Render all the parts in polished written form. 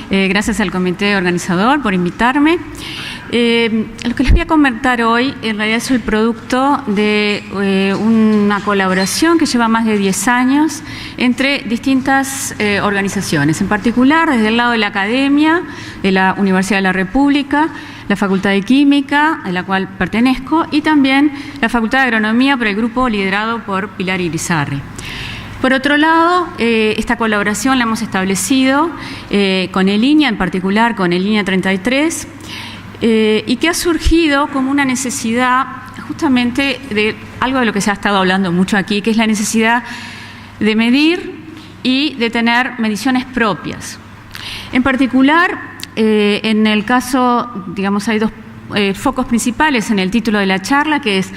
Gracias al comité organizador por invitarme. Lo que les voy a comentar hoy en realidad es el producto de una colaboración que lleva más de 10 años entre distintas organizaciones, en particular desde el lado de la academia, de la Universidad de la República, la Facultad de Química, a la cual pertenezco, y también la Facultad de Agronomía por el grupo liderado por Pilar Irizarry. Por otro lado, esta colaboración la hemos establecido con el INIA, en particular con el INIA 33, y que ha surgido como una necesidad justamente de algo de lo que se ha estado hablando mucho aquí, que es la necesidad de medir y de tener mediciones propias. En particular, en el caso, digamos, hay dos focos principales en el título de la charla, que es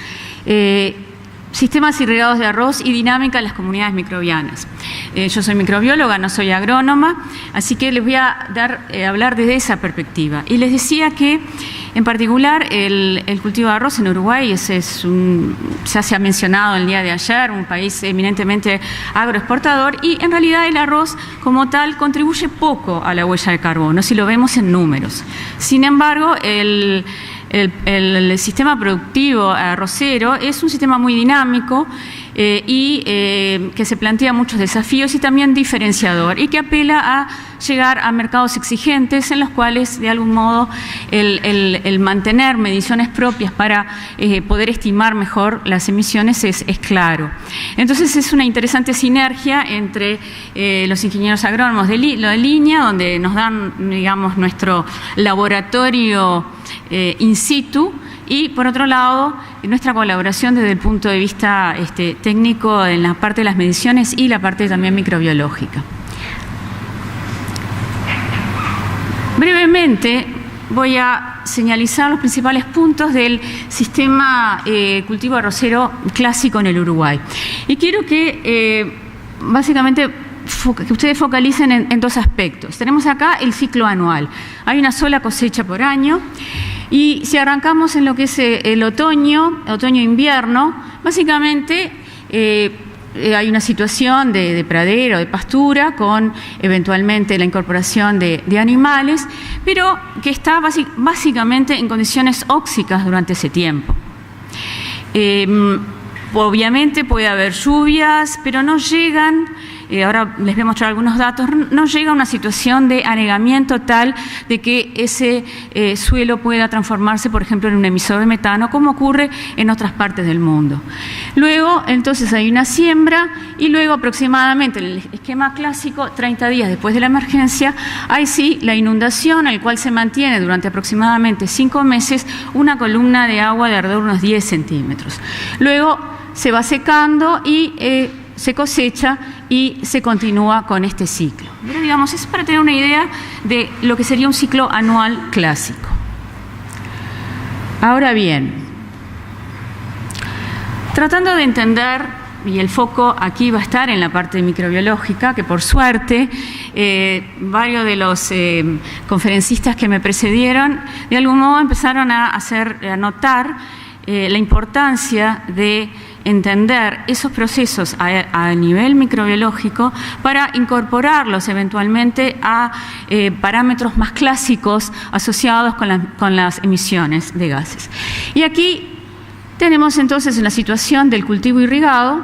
sistemas irrigados de arroz y dinámica en las comunidades microbianas. Yo soy microbióloga, no soy agrónoma, así que les voy a hablar desde esa perspectiva. Y les decía que, en particular, el cultivo de arroz en Uruguay ya se ha mencionado el día de ayer, un país eminentemente agroexportador, y en realidad el arroz como tal contribuye poco a la huella de carbono, si lo vemos en números. Sin embargo, el sistema productivo arrocero es un sistema muy dinámico y que se plantea muchos desafíos y también diferenciador, y que apela a llegar a mercados exigentes en los cuales, de algún modo, el mantener mediciones propias para poder estimar mejor las emisiones es claro. Entonces es una interesante sinergia entre los ingenieros agrónomos de línea, donde nos dan, digamos, nuestro laboratorio in situ, y por otro lado nuestra colaboración desde el punto de vista técnico en la parte de las mediciones y la parte también microbiológica. Brevemente voy a señalizar los principales puntos del sistema cultivo arrocero clásico en el Uruguay. Y quiero que básicamente que ustedes focalicen en dos aspectos. Tenemos acá el ciclo anual. Hay una sola cosecha por año. Y si arrancamos en lo que es el otoño-invierno, básicamente hay una situación de pradero, de pastura, con eventualmente la incorporación de animales, pero que está básicamente en condiciones óxicas durante ese tiempo. Obviamente puede haber lluvias, pero no llegan, ahora les voy a mostrar algunos datos, no llega a una situación de anegamiento tal de que ese suelo pueda transformarse, por ejemplo, en un emisor de metano, como ocurre en otras partes del mundo. Luego, entonces, hay una siembra y luego aproximadamente, en el esquema clásico, 30 días después de la emergencia, hay sí la inundación, al cual se mantiene durante aproximadamente 5 meses una columna de agua de alrededor de unos 10 centímetros. Luego se va secando y se cosecha y se continúa con este ciclo. Pero digamos, es para tener una idea de lo que sería un ciclo anual clásico. Ahora bien, tratando de entender, y el foco aquí va a estar en la parte microbiológica, que por suerte varios de los conferencistas que me precedieron de algún modo empezaron a notar la importancia de entender esos procesos a nivel microbiológico para incorporarlos eventualmente a parámetros más clásicos asociados con las emisiones de gases. Y aquí tenemos entonces la situación del cultivo irrigado,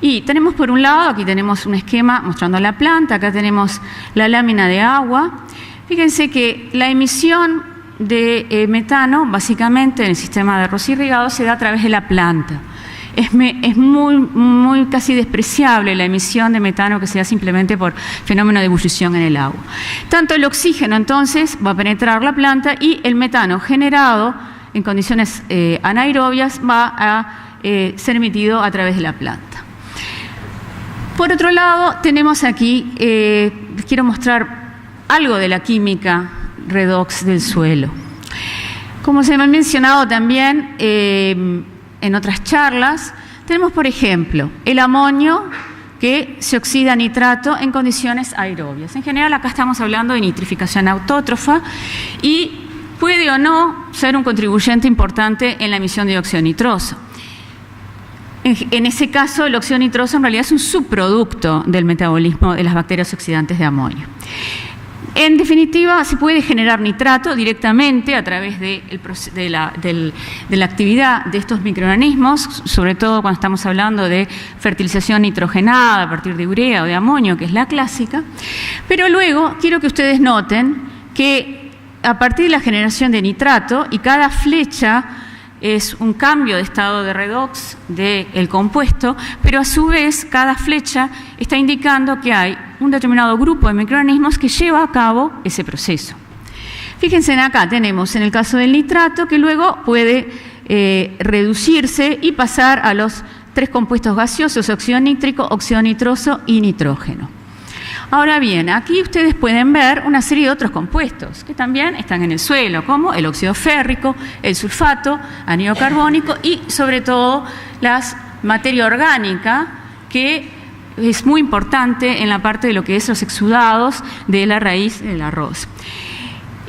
y tenemos por un lado, aquí tenemos un esquema mostrando la planta, acá tenemos la lámina de agua. Fíjense que la emisión de metano, básicamente en el sistema de arroz irrigado, se da a través de la planta. Es muy casi despreciable la emisión de metano que se da simplemente por fenómeno de ebullición en el agua. Tanto el oxígeno entonces va a penetrar la planta, y el metano generado en condiciones anaerobias va a ser emitido a través de la planta. Por otro lado, tenemos aquí, les quiero mostrar algo de la química redox del suelo. Como se me ha mencionado también en otras charlas, tenemos, por ejemplo, el amonio que se oxida a nitrato en condiciones aerobias. En general, acá estamos hablando de nitrificación autótrofa, y puede o no ser un contribuyente importante en la emisión de dióxido nitroso. En ese caso, el óxido nitroso en realidad es un subproducto del metabolismo de las bacterias oxidantes de amonio. En definitiva, se puede generar nitrato directamente a través de la actividad de estos microorganismos, sobre todo cuando estamos hablando de fertilización nitrogenada a partir de urea o de amonio, que es la clásica. Pero luego quiero que ustedes noten que a partir de la generación de nitrato, y cada flecha es un cambio de estado de redox del compuesto, pero a su vez cada flecha está indicando que hay un determinado grupo de microorganismos que lleva a cabo ese proceso. Fíjense acá, tenemos en el caso del nitrato que luego puede reducirse y pasar a los 3 compuestos gaseosos: óxido nítrico, óxido nitroso y nitrógeno. Ahora bien, aquí ustedes pueden ver una serie de otros compuestos que también están en el suelo, como el óxido férrico, el sulfato, anhídrido carbónico y sobre todo la materia orgánica, que es muy importante en la parte de lo que es los exudados de la raíz del arroz.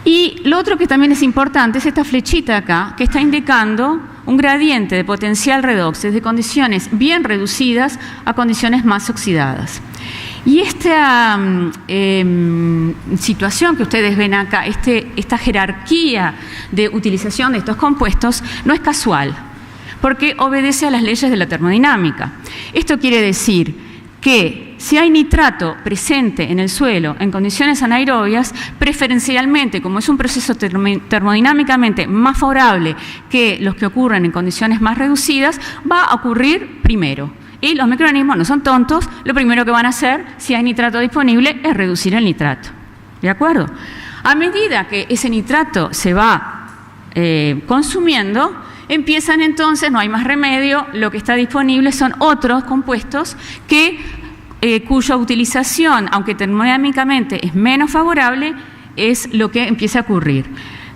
Y lo otro que también es importante es esta flechita acá, que está indicando un gradiente de potencial redox desde condiciones bien reducidas a condiciones más oxidadas. Y esta situación que ustedes ven acá, esta jerarquía de utilización de estos compuestos, no es casual, porque obedece a las leyes de la termodinámica. Esto quiere decir que si hay nitrato presente en el suelo en condiciones anaerobias, preferencialmente, como es un proceso termodinámicamente más favorable que los que ocurren en condiciones más reducidas, va a ocurrir primero. Y los microorganismos no son tontos, lo primero que van a hacer si hay nitrato disponible es reducir el nitrato. ¿De acuerdo? A medida que ese nitrato se va consumiendo, empiezan entonces, no hay más remedio, lo que está disponible son otros compuestos cuya utilización, aunque termodinámicamente es menos favorable, es lo que empieza a ocurrir.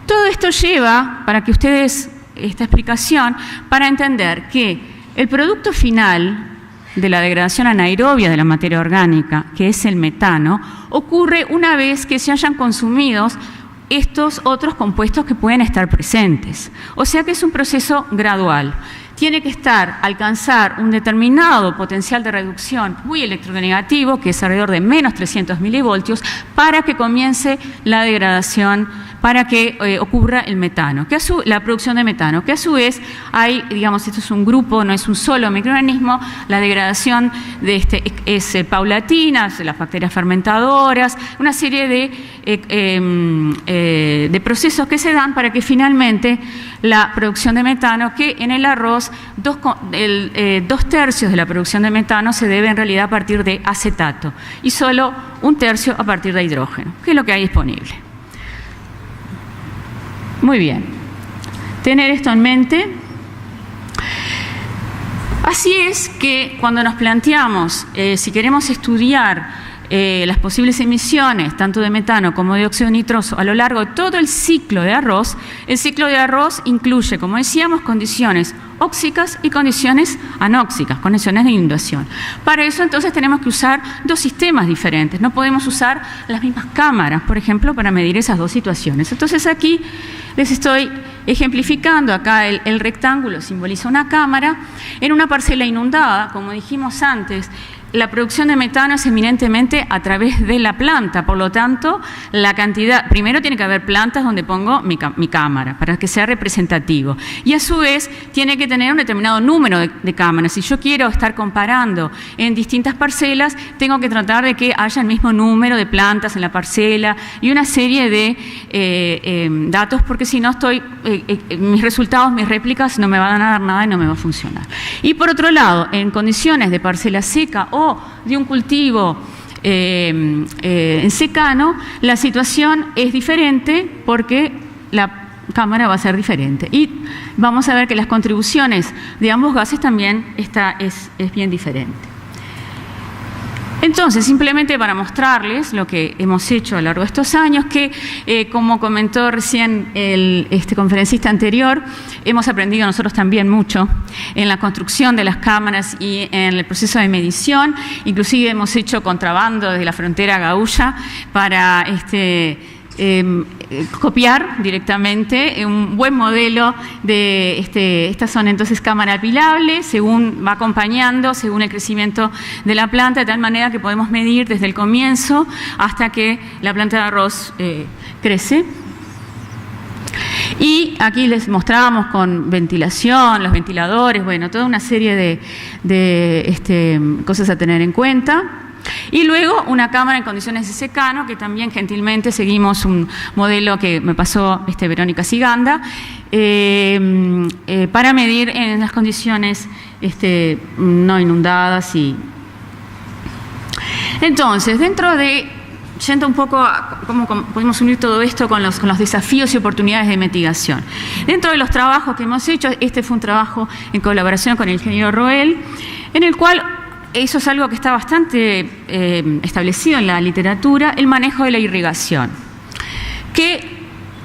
Todo esto lleva, para que ustedes, esta explicación, para entender que el producto final de la degradación anaerobia de la materia orgánica, que es el metano, ocurre una vez que se hayan consumido estos otros compuestos que pueden estar presentes. O sea que es un proceso gradual. Tiene que alcanzar un determinado potencial de reducción muy electronegativo, que es alrededor de menos 300 milivoltios, para que comience la degradación, para que ocurra el metano, la producción de metano, que a su vez hay, digamos, esto es un grupo, no es un solo microorganismo, la degradación de es paulatina, las bacterias fermentadoras, una serie de procesos que se dan para que finalmente la producción de metano, que en el arroz 2/3 de la producción de metano se debe en realidad a partir de acetato y solo 1/3 a partir de hidrógeno, que es lo que hay disponible. Muy bien, tener esto en mente. Así es que cuando nos planteamos si queremos estudiar las posibles emisiones tanto de metano como de óxido nitroso a lo largo de todo el ciclo de arroz, el ciclo de arroz incluye, como decíamos, condiciones óxicas y condiciones anóxicas, condiciones de inundación. Para eso entonces tenemos que usar 2 sistemas diferentes, no podemos usar las mismas cámaras, por ejemplo, para medir esas 2 situaciones. Entonces aquí les estoy ejemplificando, acá el rectángulo simboliza una cámara, en una parcela inundada, como dijimos antes. La producción de metano es eminentemente a través de la planta, por lo tanto, la cantidad, primero tiene que haber plantas donde pongo mi cámara para que sea representativo y a su vez tiene que tener un determinado número de cámaras. Si yo quiero estar comparando en distintas parcelas, tengo que tratar de que haya el mismo número de plantas en la parcela y una serie de datos, porque si no mis resultados, mis réplicas no me van a dar nada y no me va a funcionar. Y por otro lado, en condiciones de parcela seca o de un cultivo en secano, la situación es diferente porque la cámara va a ser diferente. Y vamos a ver que las contribuciones de ambos gases también es bien diferente. Entonces, simplemente para mostrarles lo que hemos hecho a lo largo de estos años, que como comentó recién el conferencista anterior, hemos aprendido nosotros también mucho en la construcción de las cámaras y en el proceso de medición. Inclusive hemos hecho contrabando desde la frontera gaúcha para copiar directamente un buen modelo de estas son entonces cámara pilable, según va acompañando, según el crecimiento de la planta, de tal manera que podemos medir desde el comienzo hasta que la planta de arroz crece. Y aquí les mostrábamos con ventilación, los ventiladores, bueno, toda una serie de cosas a tener en cuenta. Y luego una cámara en condiciones de secano, que también gentilmente seguimos un modelo que me pasó Verónica Siganda, para medir en las condiciones no inundadas. Entonces, yendo un poco a cómo podemos unir todo esto con los desafíos y oportunidades de mitigación. Dentro de los trabajos que hemos hecho, fue un trabajo en colaboración con el ingeniero Roel, en el cual eso es algo que está bastante establecido en la literatura, el manejo de la irrigación, que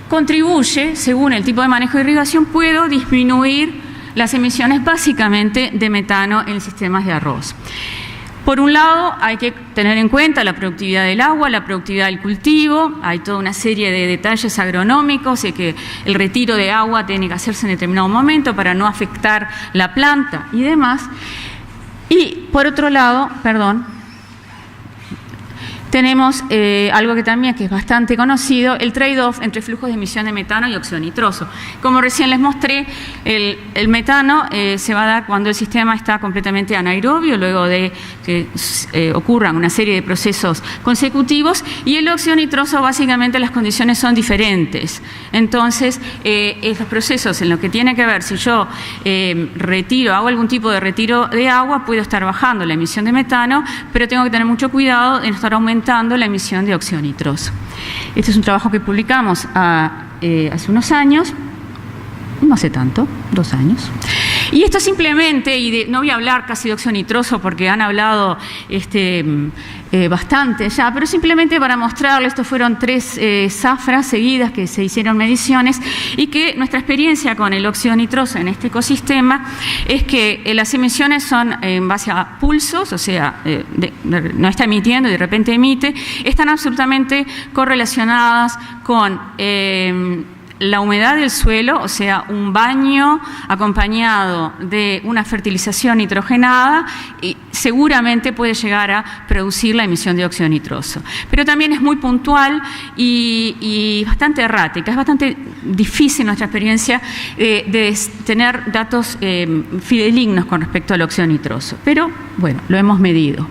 contribuye, según el tipo de manejo de irrigación, puedo disminuir las emisiones básicamente de metano en sistemas de arroz. Por un lado, hay que tener en cuenta la productividad del agua, la productividad del cultivo, hay toda una serie de detalles agronómicos, de que el retiro de agua tiene que hacerse en determinado momento para no afectar la planta y demás. Y por otro lado, tenemos algo que también es bastante conocido, el trade-off entre flujos de emisión de metano y óxido nitroso. Como recién les mostré, el metano se va a dar cuando el sistema está completamente anaerobio, luego de que ocurran una serie de procesos consecutivos, y el óxido nitroso básicamente las condiciones son diferentes. Entonces, estos procesos en lo que tiene que ver, si yo hago algún tipo de retiro de agua, puedo estar bajando la emisión de metano, pero tengo que tener mucho cuidado de no estar aumentando la emisión de óxido nitroso. Este es un trabajo que publicamos hace unos años, no hace tanto, 2 años. Y esto simplemente, no voy a hablar casi de óxido nitroso porque han hablado bastante ya, pero simplemente para mostrarles, estos fueron 3 zafras seguidas que se hicieron mediciones, y que nuestra experiencia con el óxido nitroso en este ecosistema es que las emisiones son en base a pulsos, o sea, no está emitiendo y de repente emite, están absolutamente correlacionadas con la humedad del suelo, o sea, un baño acompañado de una fertilización nitrogenada, y seguramente puede llegar a producir la emisión de óxido nitroso. Pero también es muy puntual y bastante errática. Es bastante difícil nuestra experiencia de tener datos fidedignos con respecto al óxido nitroso. Pero, bueno, lo hemos medido.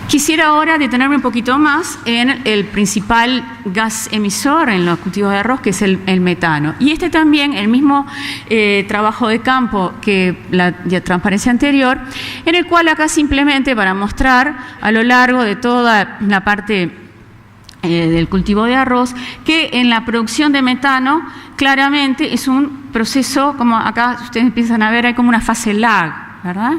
Quisiera ahora detenerme un poquito más en el principal gas emisor en los cultivos de arroz, que es el metano. Y también, el mismo trabajo de campo que la transparencia anterior, en el cual acá simplemente para mostrar a lo largo de toda la parte del cultivo de arroz, que en la producción de metano claramente es un proceso, como acá ustedes empiezan a ver, hay como una fase lag, ¿verdad?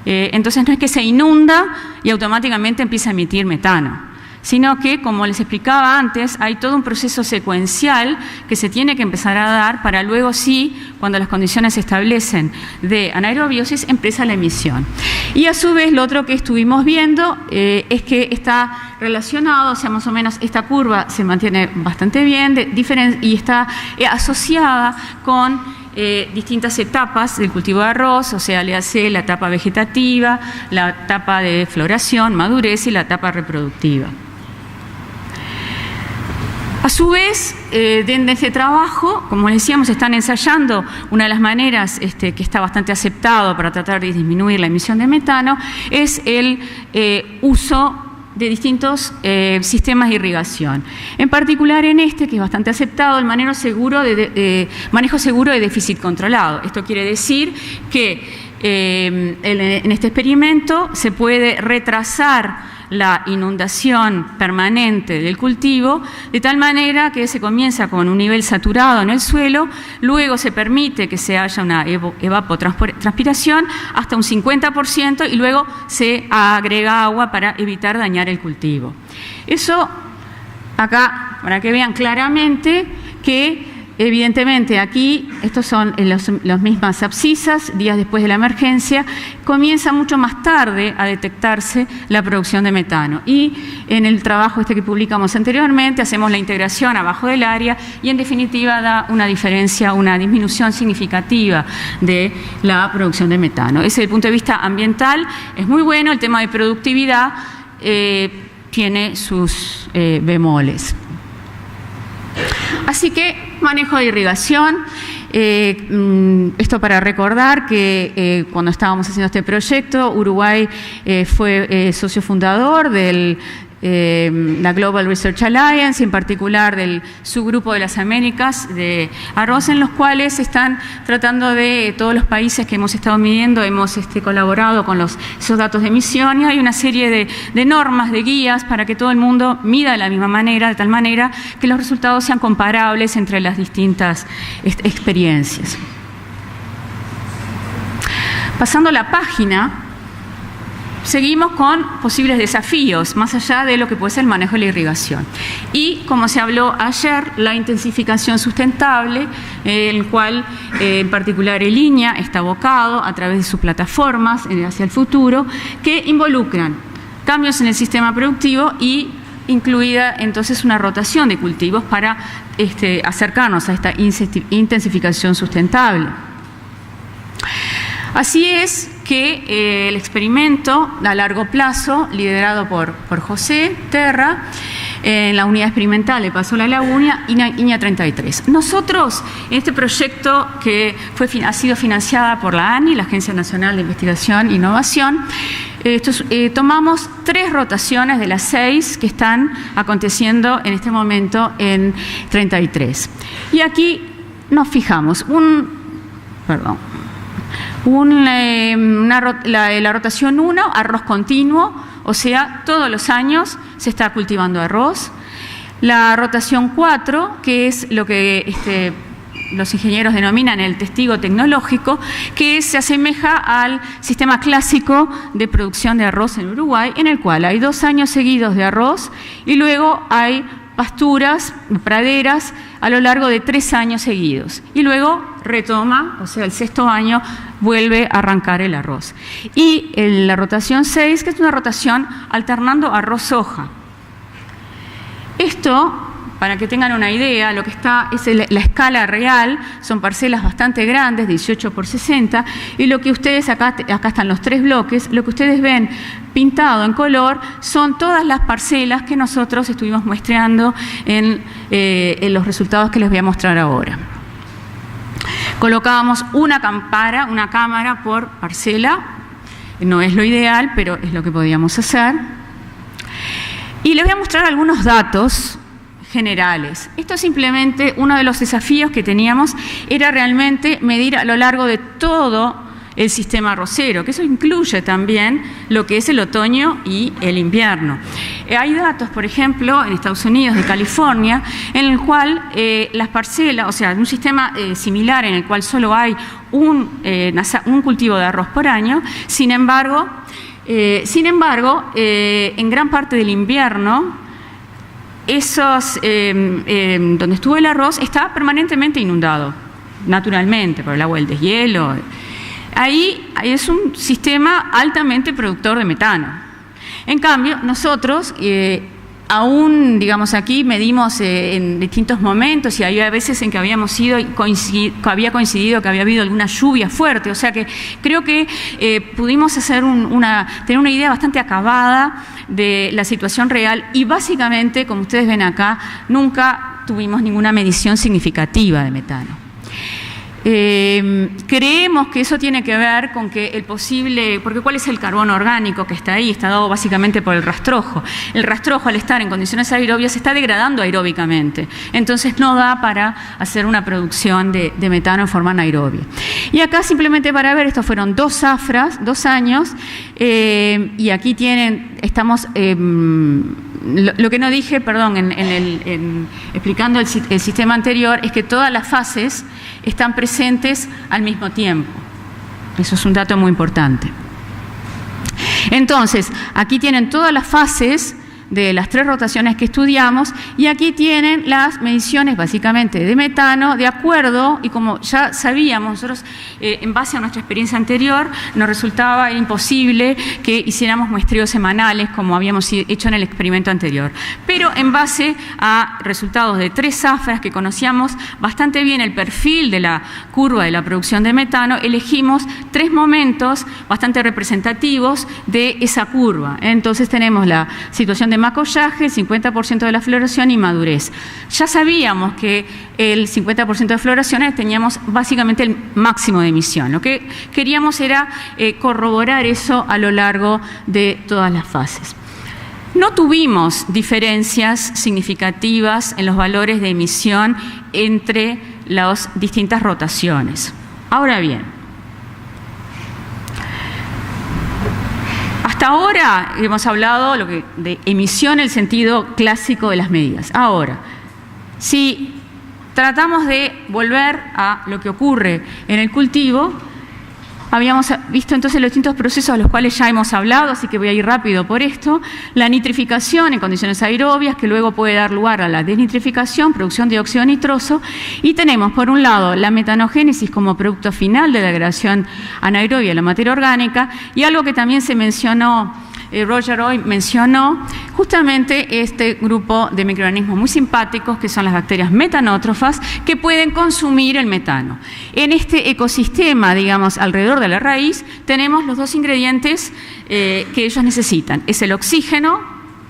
Entonces no es que se inunda y automáticamente empieza a emitir metano, sino que, como les explicaba antes, hay todo un proceso secuencial que se tiene que empezar a dar para luego sí, cuando las condiciones se establecen de anaerobiosis, empieza la emisión. Y a su vez, lo otro que estuvimos viendo es que está relacionado, o sea, más o menos esta curva se mantiene bastante bien y está asociada con distintas etapas del cultivo de arroz, o sea, le hace la etapa vegetativa, la etapa de floración, madurez y la etapa reproductiva. A su vez, en este trabajo, como decíamos, están ensayando una de las maneras que está bastante aceptado para tratar de disminuir la emisión de metano, es el uso de distintos sistemas de irrigación. En particular que es bastante aceptado, el manejo seguro de déficit controlado. Esto quiere decir que en este experimento se puede retrasar la inundación permanente del cultivo, de tal manera que se comienza con un nivel saturado en el suelo, luego se permite que se haya una evapotranspiración hasta un 50% y luego se agrega agua para evitar dañar el cultivo. Eso acá, para que vean claramente que Evidentemente aquí, estos son las mismas abscisas, días después de la emergencia, comienza mucho más tarde a detectarse la producción de metano. Y en el trabajo que publicamos anteriormente, hacemos la integración abajo del área y en definitiva da una diferencia, una disminución significativa de la producción de metano. Desde el punto de vista ambiental es muy bueno, el tema de productividad tiene sus bemoles. Así que manejo de irrigación, esto para recordar que cuando estábamos haciendo este proyecto, Uruguay fue socio fundador de la Global Research Alliance, en particular del subgrupo de las Américas de arroz, en los cuales están tratando de, todos los países que hemos estado midiendo, hemos colaborado con esos datos de emisión, y hay una serie de normas, de guías, para que todo el mundo mida de la misma manera, de tal manera que los resultados sean comparables entre las distintas experiencias. Pasando la página, seguimos con posibles desafíos, más allá de lo que puede ser el manejo de la irrigación. Y, como se habló ayer, la intensificación sustentable, en el cual, en particular, el INEA está abocado a través de sus plataformas hacia el futuro, que involucran cambios en el sistema productivo y incluida entonces una rotación de cultivos para acercarnos a esta intensificación sustentable. Así es que el experimento a largo plazo, liderado por José Terra, en la unidad experimental de Paso La Laguna, INEA 33. Nosotros, en este proyecto que ha sido financiada por la ANI, la Agencia Nacional de Investigación e Innovación, tomamos 3 rotaciones de las 6 que están aconteciendo en este momento en 33. Y aquí nos fijamos, la rotación 1, arroz continuo, o sea, todos los años se está cultivando arroz. La rotación 4, que es lo que los ingenieros denominan el testigo tecnológico, que se asemeja al sistema clásico de producción de arroz en Uruguay, en el cual hay 2 años seguidos de arroz y luego hay pasturas, praderas, a lo largo de 3 años seguidos. Y luego retoma, o sea, el 6º año vuelve a arrancar el arroz. Y la rotación 6, que es una rotación alternando arroz-soja. Esto, para que tengan una idea, lo que está es la escala real, son parcelas bastante grandes, 18 por 60, y lo que ustedes, acá están los 3 bloques, lo que ustedes ven pintado en color son todas las parcelas que nosotros estuvimos muestreando en los resultados que les voy a mostrar ahora. Colocábamos una cámara por parcela, no es lo ideal, pero es lo que podíamos hacer. Y les voy a mostrar algunos datos generales. Esto simplemente, uno de los desafíos que teníamos era realmente medir a lo largo de todo el sistema arrocero, que eso incluye también lo que es el otoño y el invierno. Hay datos, por ejemplo, en Estados Unidos, de California, en el cual las parcelas, o sea, un sistema similar en el cual solo hay un cultivo de arroz por año, sin embargo, en gran parte del invierno, donde estuvo el arroz está permanentemente inundado, naturalmente, por el agua del deshielo. Ahí es un sistema altamente productor de metano. En cambio, nosotros, aún, digamos, aquí medimos en distintos momentos y había veces en que había coincidido que había habido alguna lluvia fuerte, o sea que creo que pudimos hacer tener una idea bastante acabada de la situación real y básicamente, como ustedes ven acá, nunca tuvimos ninguna medición significativa de metano. Creemos que eso tiene que ver con que porque ¿cuál es el carbono orgánico que está ahí? Está dado básicamente por el rastrojo. El rastrojo, al estar en condiciones aerobias, se está degradando aeróbicamente, entonces no da para hacer una producción de metano en forma anaerobia. Y acá simplemente para ver, estos fueron 2 zafras, 2 años, y aquí estamos... Lo que no dije, perdón, explicando el sistema anterior, es que todas las fases están presentes al mismo tiempo. Eso es un dato muy importante. Entonces, aquí tienen todas las fases de las 3 rotaciones que estudiamos, y aquí tienen las mediciones básicamente de metano, de acuerdo, y como ya sabíamos, nosotros en base a nuestra experiencia anterior, nos resultaba imposible que hiciéramos muestreos semanales como habíamos hecho en el experimento anterior. Pero en base a resultados de 3 zafras que conocíamos bastante bien el perfil de la curva de la producción de metano, elegimos 3 momentos bastante representativos de esa curva. Entonces tenemos la situación de macollaje, el 50% de la floración y madurez. Ya sabíamos que el 50% de floraciones teníamos básicamente el máximo de emisión. Lo que queríamos era corroborar eso a lo largo de todas las fases. No tuvimos diferencias significativas en los valores de emisión entre las distintas rotaciones. Ahora bien, hasta ahora hemos hablado de emisión en el sentido clásico de las medidas. Ahora, si tratamos de volver a lo que ocurre en el cultivo, habíamos visto entonces los distintos procesos de los cuales ya hemos hablado, así que voy a ir rápido por esto. La nitrificación en condiciones aerobias, que luego puede dar lugar a la desnitrificación, producción de dióxido nitroso. Y tenemos, por un lado, la metanogénesis como producto final de la degradación anaerobia de la materia orgánica, y algo que también se mencionó, Roger hoy mencionó, justamente este grupo de microorganismos muy simpáticos, que son las bacterias metanótrofas, que pueden consumir el metano. En este ecosistema, digamos, alrededor de la raíz, tenemos los 2 ingredientes que ellos necesitan. Es el oxígeno,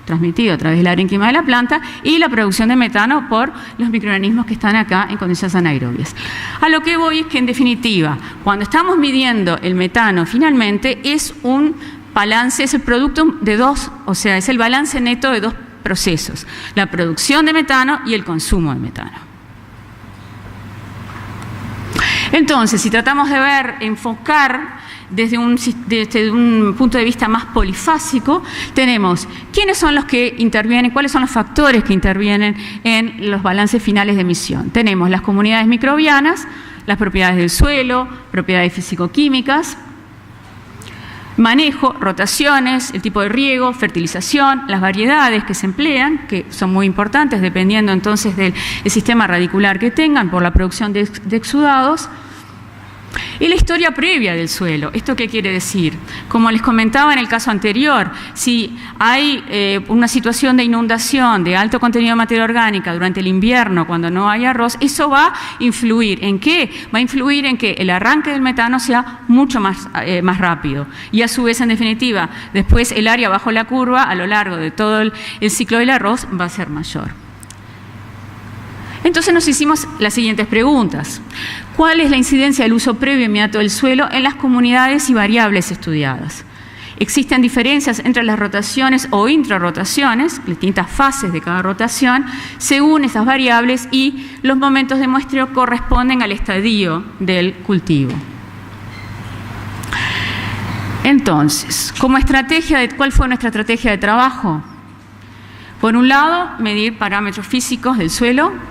transmitido a través del arenquima de la planta, y la producción de metano por los microorganismos que están acá en condiciones anaerobias. A lo que voy es que, en definitiva, cuando estamos midiendo el metano, finalmente es un balance, es el producto de 2, o sea, es el balance neto de 2 procesos: la producción de metano y el consumo de metano. Entonces, si tratamos de enfocar desde un punto de vista más polifásico, tenemos quiénes son los que intervienen, cuáles son los factores que intervienen en los balances finales de emisión. Tenemos las comunidades microbianas, las propiedades del suelo, propiedades físico-químicas, manejo, rotaciones, el tipo de riego, fertilización, las variedades que se emplean, que son muy importantes dependiendo entonces del sistema radicular que tengan por la producción de exudados, y la historia previa del suelo. ¿Esto qué quiere decir? Como les comentaba en el caso anterior, si hay una situación de inundación de alto contenido de materia orgánica durante el invierno, cuando no hay arroz, eso va a influir ¿en qué? Va a influir en que el arranque del metano sea mucho más rápido, y a su vez, en definitiva, después el área bajo la curva a lo largo de todo el ciclo del arroz va a ser mayor. Entonces nos hicimos las siguientes preguntas. ¿Cuál es la incidencia del uso previo inmediato del suelo en las comunidades y variables estudiadas? ¿Existen diferencias entre las rotaciones o intrarrotaciones, distintas fases de cada rotación, según esas variables, y los momentos de muestreo corresponden al estadio del cultivo? Entonces, como estrategia, ¿cuál fue nuestra estrategia de trabajo? Por un lado, medir parámetros físicos del suelo.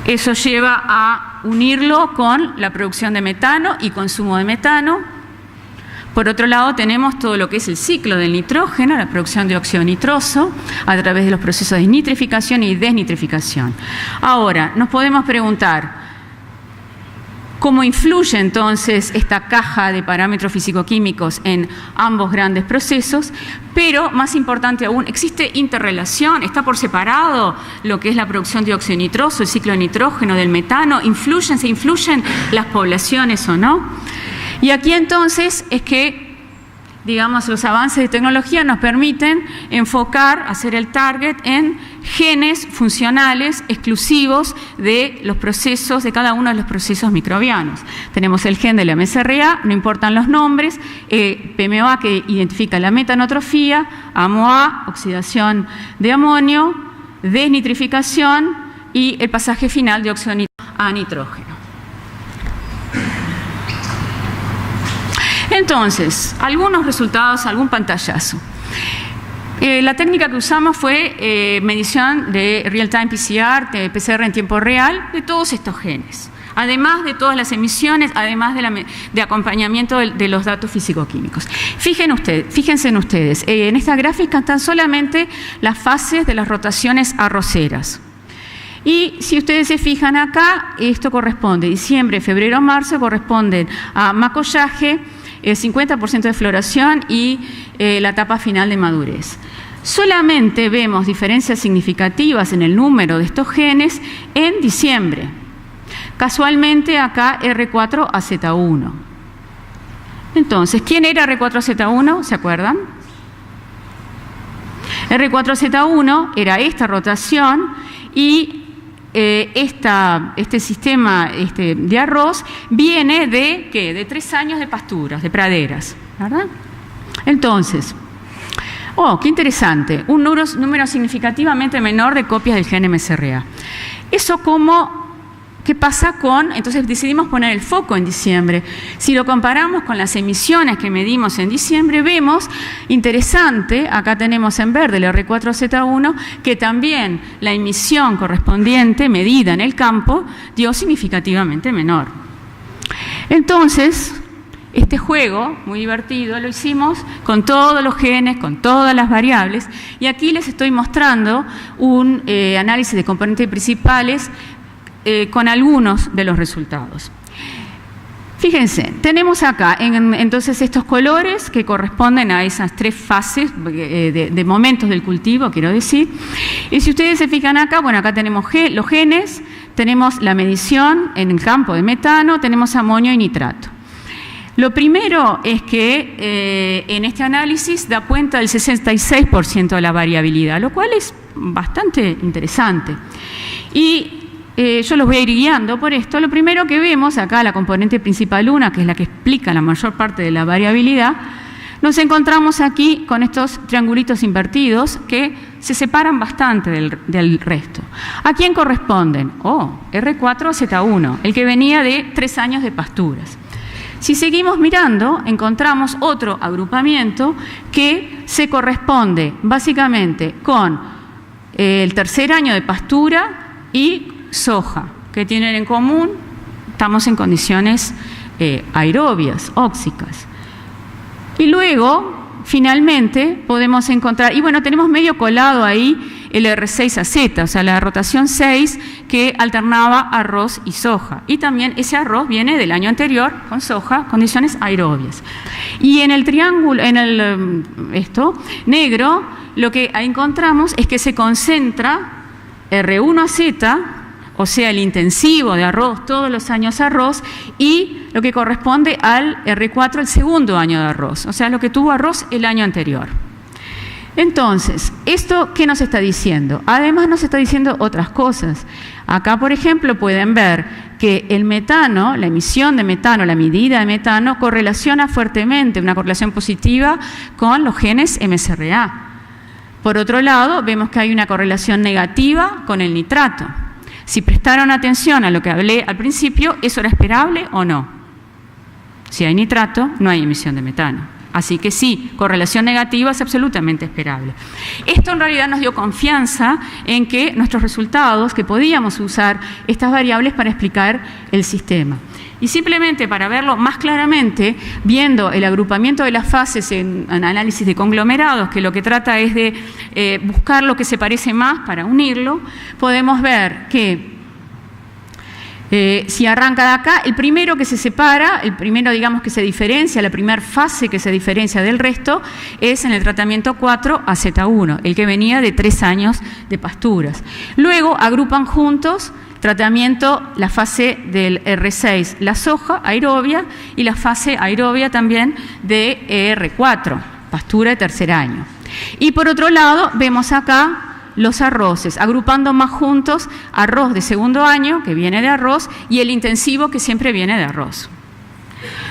Eso lleva a unirlo con la producción de metano y consumo de metano. Por otro lado, tenemos todo lo que es el ciclo del nitrógeno, la producción de dióxido nitroso, a través de los procesos de nitrificación y desnitrificación. Ahora, nos podemos preguntar, ¿cómo influye entonces esta caja de parámetros físico-químicos en ambos grandes procesos? Pero, más importante aún, ¿existe interrelación? ¿Está por separado lo que es la producción de dióxido nitroso, el ciclo de nitrógeno, del metano? ¿Se influyen las poblaciones o no? Y aquí entonces es que, digamos, los avances de tecnología nos permiten enfocar, hacer el target en genes funcionales exclusivos de los procesos, de cada uno de los procesos microbianos. Tenemos el gen de la MSRA, no importan los nombres, PMOA, que identifica la metanotrofía, AMOA, oxidación de amonio, desnitrificación, y el pasaje final de óxido a nitrógeno. Entonces, algunos resultados, algún pantallazo. La técnica que usamos fue medición de real-time PCR, de PCR en tiempo real, de todos estos genes. además de todas las emisiones, además de acompañamiento de los datos físico-químicos. Fíjense ustedes, en esta gráfica están solamente las fases de las rotaciones arroceras. Y si ustedes se fijan acá, esto corresponde, diciembre, febrero, marzo, corresponden a macollaje, 50% de floración y la etapa final de madurez. Solamente vemos diferencias significativas en el número de estos genes en diciembre. Casualmente acá R4AZ1. Entonces, ¿quién era R4AZ1? ¿Se acuerdan? R4AZ1 era esta rotación y este sistema de arroz viene de ¿qué? De 3 años de pasturas, de praderas, ¿verdad? Entonces, qué interesante, un número significativamente menor de copias del gen MSRA. Eso ¿qué pasa entonces decidimos poner el foco en diciembre? Si lo comparamos con las emisiones que medimos en diciembre, vemos, interesante, acá tenemos en verde el R4Z1, que también la emisión correspondiente, medida en el campo, dio significativamente menor. Entonces, este juego, muy divertido, lo hicimos con todos los genes, con todas las variables, y aquí les estoy mostrando un análisis de componentes principales con algunos de los resultados. Fíjense, tenemos acá entonces estos colores que corresponden a esas 3 fases de momentos del cultivo, quiero decir. Y si ustedes se fijan acá, bueno, acá tenemos los genes, tenemos la medición en el campo de metano, tenemos amonio y nitrato. Lo primero es que en este análisis da cuenta del 66% de la variabilidad, lo cual es bastante interesante. Y yo los voy a ir guiando por esto. Lo primero que vemos acá, la componente principal 1, que es la que explica la mayor parte de la variabilidad, nos encontramos aquí con estos triangulitos invertidos que se separan bastante del resto. ¿A quién corresponden? R4Z1, el que venía de 3 años de pasturas. Si seguimos mirando, encontramos otro agrupamiento que se corresponde básicamente con el 3er año de pastura y soja, que tienen en común, estamos en condiciones aerobias, óxicas. Y luego, finalmente, podemos encontrar, y bueno, tenemos medio colado ahí el R6AZ, o sea, la rotación 6 que alternaba arroz y soja. Y también ese arroz viene del año anterior con soja, condiciones aerobias. Y en el triángulo, en el negro, lo que encontramos es que se concentra R1AZ, o sea, el intensivo de arroz, todos los años arroz, y lo que corresponde al R4, el 2.º año de arroz, o sea, lo que tuvo arroz el año anterior. Entonces, ¿esto qué nos está diciendo? Además nos está diciendo otras cosas. Acá, por ejemplo, pueden ver que el metano, la emisión de metano, la medida de metano, correlaciona fuertemente, una correlación positiva con los genes MSRA. Por otro lado, vemos que hay una correlación negativa con el nitrato. Si prestaron atención a lo que hablé al principio, ¿eso era esperable o no? Si hay nitrato, no hay emisión de metano. Así que sí, correlación negativa es absolutamente esperable. Esto en realidad nos dio confianza en que nuestros resultados, que podíamos usar estas variables para explicar el sistema. Y simplemente para verlo más claramente, viendo el agrupamiento de las fases en análisis de conglomerados, que lo que trata es de buscar lo que se parece más para unirlo, podemos ver que si arranca de acá, el primero que se separa, el primero digamos que se diferencia, la primera fase que se diferencia del resto es en el tratamiento 4AZ1, el que venía de 3 años de pasturas. Luego agrupan juntos tratamiento, la fase del R6, la soja aerobia, y la fase aerobia también de R4, pastura de 3er año. Y por otro lado, vemos acá los arroces, agrupando más juntos arroz de 2.º año, que viene de arroz, y el intensivo, que siempre viene de arroz.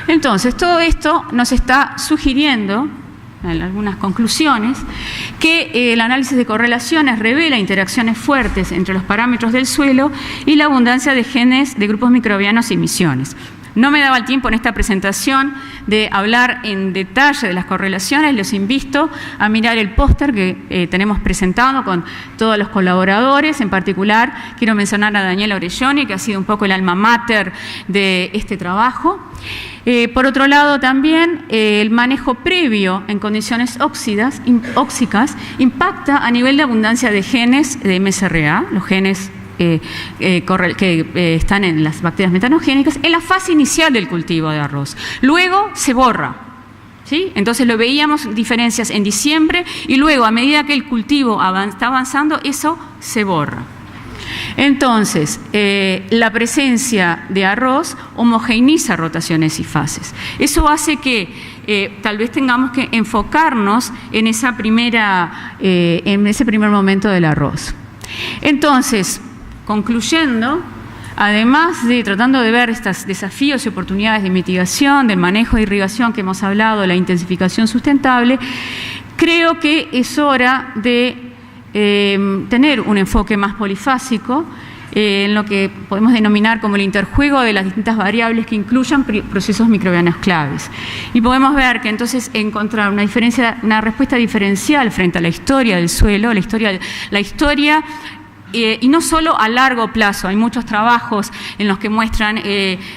Entonces, todo esto nos está sugiriendo, en algunas conclusiones, que el análisis de correlaciones revela interacciones fuertes entre los parámetros del suelo y la abundancia de genes de grupos microbianos y emisiones. No me daba el tiempo en esta presentación de hablar en detalle de las correlaciones. Los invito a mirar el póster que tenemos presentado con todos los colaboradores. En particular, quiero mencionar a Daniela Orelloni, que ha sido un poco el alma mater de este trabajo. Por otro lado, también el manejo previo en condiciones óxicas impacta a nivel de abundancia de genes de MSRA, los genes que están en las bacterias metanogénicas, en la fase inicial del cultivo de arroz. Luego se borra, ¿sí? Entonces lo veíamos diferencias en diciembre y luego, a medida que el cultivo está avanzando, eso se borra. Entonces, la presencia de arroz homogeneiza rotaciones y fases. Eso hace que tal vez tengamos que enfocarnos en ese primer momento del arroz. Entonces, concluyendo, además de tratando de ver estos desafíos y oportunidades de mitigación, del manejo de irrigación que hemos hablado, de la intensificación sustentable, creo que es hora de tener un enfoque más polifásico en lo que podemos denominar como el interjuego de las distintas variables que incluyan procesos microbianos claves. Y podemos ver que entonces encontrar una respuesta diferencial frente a la historia del suelo, la historia y no solo a largo plazo. Hay muchos trabajos en los que muestran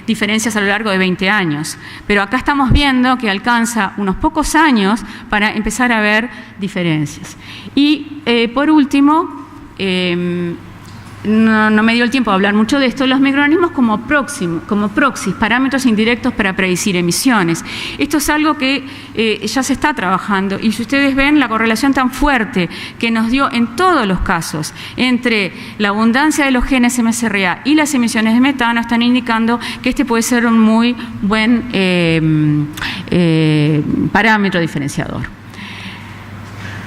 diferencias a lo largo de 20 años, pero acá estamos viendo que alcanza unos pocos años para empezar a ver diferencias. Y por último, no me dio el tiempo de hablar mucho de esto, los microorganismos como proxies, parámetros indirectos para predecir emisiones. Esto es algo que ya se está trabajando y si ustedes ven la correlación tan fuerte que nos dio en todos los casos entre la abundancia de los genes MSRA y las emisiones de metano, están indicando que este puede ser un muy buen parámetro diferenciador.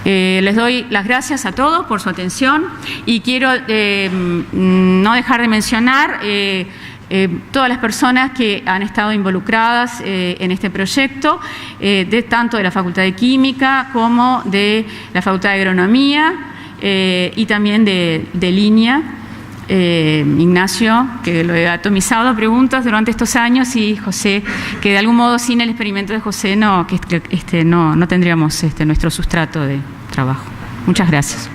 Les doy las gracias a todos por su atención y quiero no dejar de mencionar todas las personas que han estado involucradas en este proyecto, tanto de la Facultad de Química como de la Facultad de Agronomía y también de línea. Ignacio, que lo he atomizado preguntas durante estos años, y José, que de algún modo sin el experimento de José no tendríamos nuestro sustrato de trabajo. Muchas gracias.